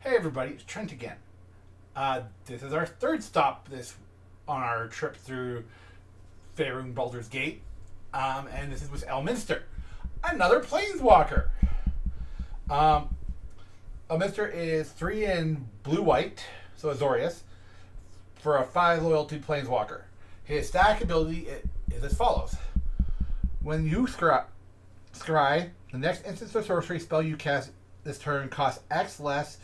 Hey everybody, it's Trent again. This is our third stop on our trip through Faerun Baldur's Gate, and this is with Elminster, another Planeswalker. Elminster is 3 in blue-white, so Azorius, for a 5 loyalty Planeswalker. His stack ability is as follows. When you scry, the next instance or sorcery spell you cast this turn costs X less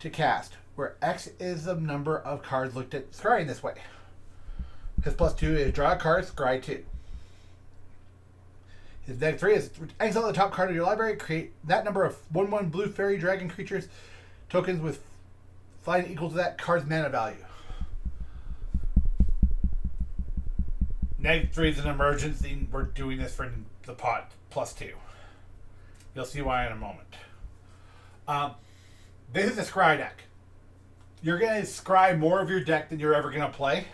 to cast, where X is the number of cards looked at scrying this way. His +2 is draw a card, scry 2. His -3 is exile the top card of your library, create that number of 1/1 blue fairy dragon creatures tokens with flying equal to that card's mana value. -3 is an emergency. We're doing this for the pot +2. You'll see why in a moment. This is a scry deck. You're going to scry more of your deck than you're ever going to play.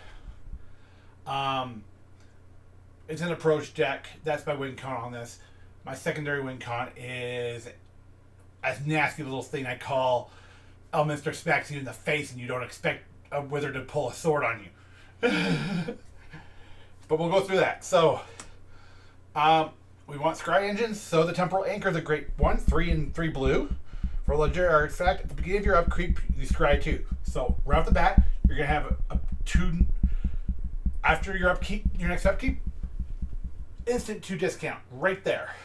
It's an approach deck. That's my win con on this. My secondary win con is a nasty little thing I call Elminster smacks you in the face and you don't expect a wizard to pull a sword on you. But we'll go through that. So, we want scry engines. So the Temporal Anchor is a great one. 3 and 3 blue. For a legendary artifact, at the beginning of your upkeep, you scry 2. So right off the bat, you're gonna have a 2 after your next upkeep. Instant 2 discount right there.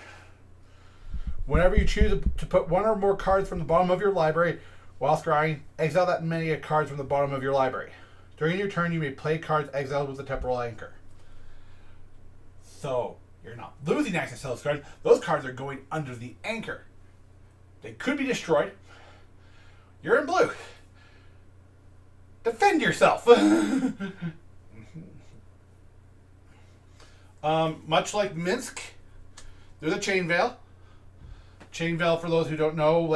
Whenever you choose to put 1 or more cards from the bottom of your library while scrying, exile that many cards from the bottom of your library. During your turn, you may play cards exiled with the Temporal Anchor. So you're not losing access to those cards. Those cards are going under the anchor. They could be destroyed. You're in blue. Defend yourself. Much like Minsk, there's a Chain Veil. Chain Veil, for those who don't know,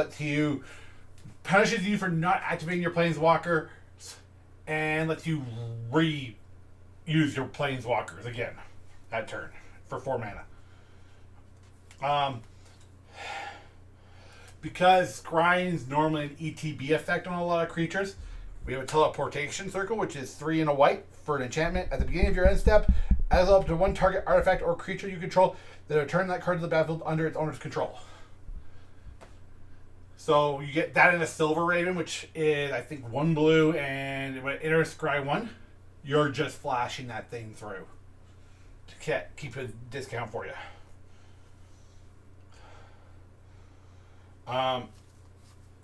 punishes you for not activating your Planeswalker and lets you reuse your Planeswalkers again that turn for 4 mana. Because scrying is normally an ETB effect on a lot of creatures, we have a Teleportation Circle, which is 3 and a white for an enchantment. At the beginning of your end step, exile up to 1 target artifact or creature you control that return that card to the battlefield under its owner's control. So you get that in a Silver Raven, which is, I think, 1 blue, and when it enters scry 1, you're just flashing that thing through to keep a discount for you.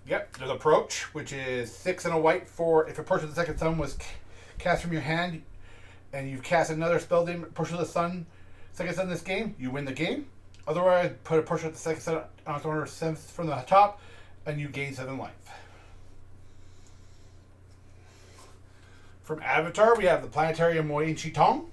There's Approach, which is 6 and a white for if Approach of the Second Sun was cast from your hand and you've cast another spell named Approach of the Second Sun this game, you win the game. Otherwise, put Approach of the Second Sun on its owner 7th from the top and you gain 7 life. From Avatar, we have the Planetary Amoy Chitong.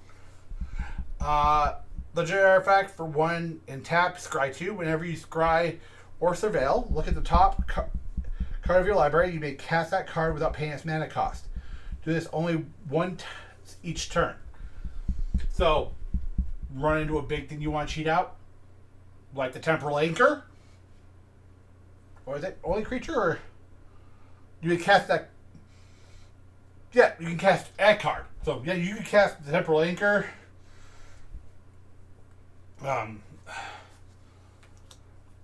Legendary artifact for 1 in tap, scry 2. Whenever you scry or surveil, look at the top card of your library. You may cast that card without paying its mana cost. Do this only each turn. So, run into a big thing you want to cheat out, like the Temporal Anchor. Or is it only creature, or you can cast that? Yeah, you can cast a card. So yeah, you can cast the Temporal Anchor.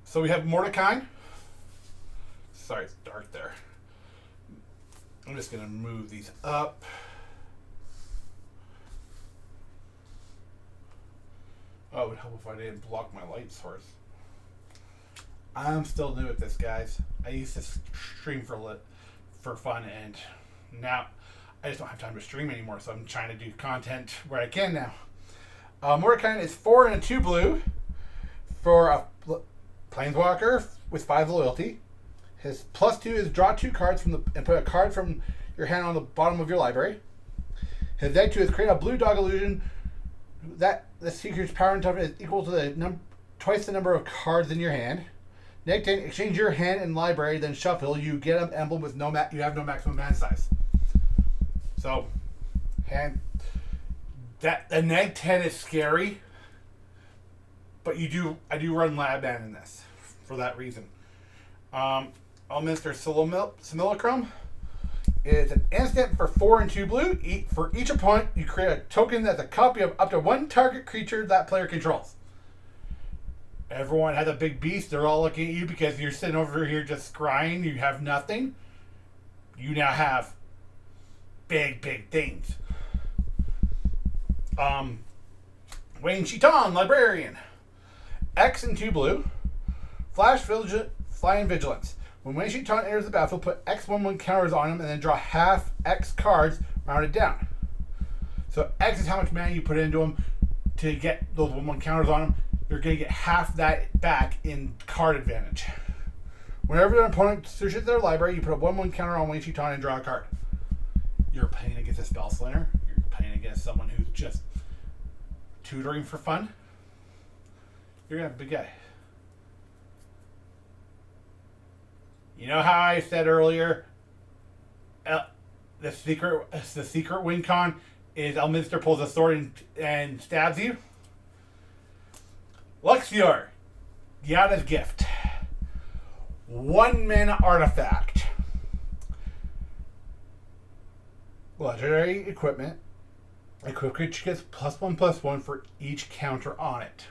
So we have Mordecai. Sorry, it's dark there. I'm just going to move these up. Oh, it would help if I didn't block my light source. I'm still new at this, guys. I used to stream for fun, and now I just don't have time to stream anymore, so I'm trying to do content where I can now. Mordecai is 4 and a 2 blue for a Planeswalker with 5 loyalty. His +2 is draw 2 cards and put a card from your hand on the bottom of your library. His -2 is create a blue dog illusion that the creature's power and toughness is equal to twice the number of cards in your hand. -10, exchange your hand and library, then shuffle. You get an emblem with you have no maximum hand size. So, the -10 is scary, but I do run Lab Man in this for that reason. Elminster Simulacrum is an instant for 4 and 2 blue. For each opponent, you create a token that's a copy of up to one target creature that player controls. Everyone has a big beast. They're all looking at you because you're sitting over here just scrying. You have nothing. You now have big things. Wayne Cheaton, Librarian. X and 2 blue. Flying Vigilance. When Wayne Cheaton enters the battlefield, put X1/1 counters on him and then draw half X cards rounded down. So X is how much mana you put into him to get those 1/1 counters on him. You're going to get half that back in card advantage. Whenever an opponent searches their library, you put a 1/1 counter on Wayne Cheaton and draw a card. You're playing against a spell slinger. You're playing against someone who's just tutoring for fun. You're going to have a big guy. You know how I said earlier, the secret win con is Elminster pulls a sword and stabs you? Luxior, Yada's Gift. 1 mana artifact. Legendary equipment. Equip creature gets +1/+1 for each counter on it.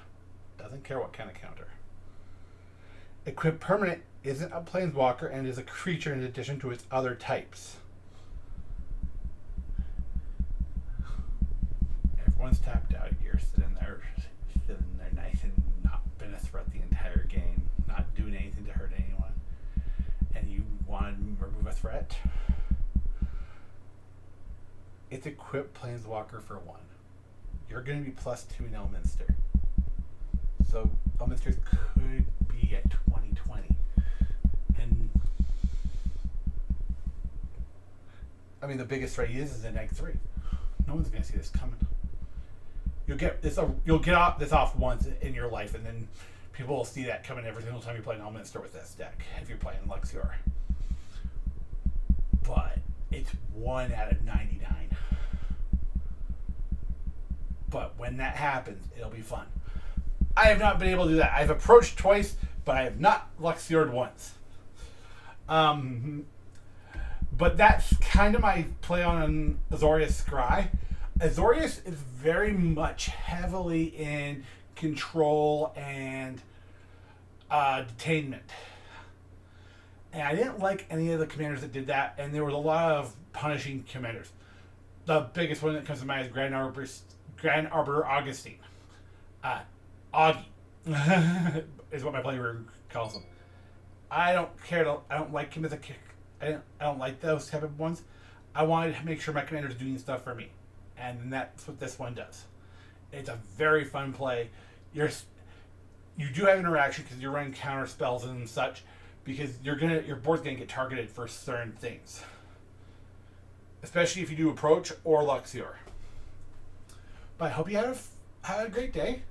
Doesn't care what kind of counter. Equip permanent isn't a planeswalker and is a creature in addition to its other types. Everyone's tapped out. You're sitting there nice and not been a threat the entire game, not doing anything to hurt anyone, and you want to remove a threat. It's equipped planeswalker for 1. You're going to be +2 in Elminster. So Elminster could be at 2020. And I mean, the biggest threat he is an egg 3. No one's going to see this coming. You'll get this off once in your life, and then people will see that coming every single time you play an Elminster with this deck, if you're playing Luxior. But it's 1 out of 99. But when that happens, it'll be fun. I have not been able to do that. I've approached twice, but I have not Luxiored once. But that's kind of my play on Azorius Scry. Azorius is very much heavily in control and detainment. And I didn't like any of the commanders that did that, and there was a lot of punishing commanders. The biggest one that comes to mind is Grand Arbiter Augustine. Augie is what my player calls him. I don't like him as a kick. I don't like those type of ones. I wanted to make sure my commander's doing stuff for me, and that's what this one does. It's a very fun play. You do have interaction because you're running counter spells and such, because your board's gonna get targeted for certain things, especially if you do approach or Luxior. But I hope you have a great day.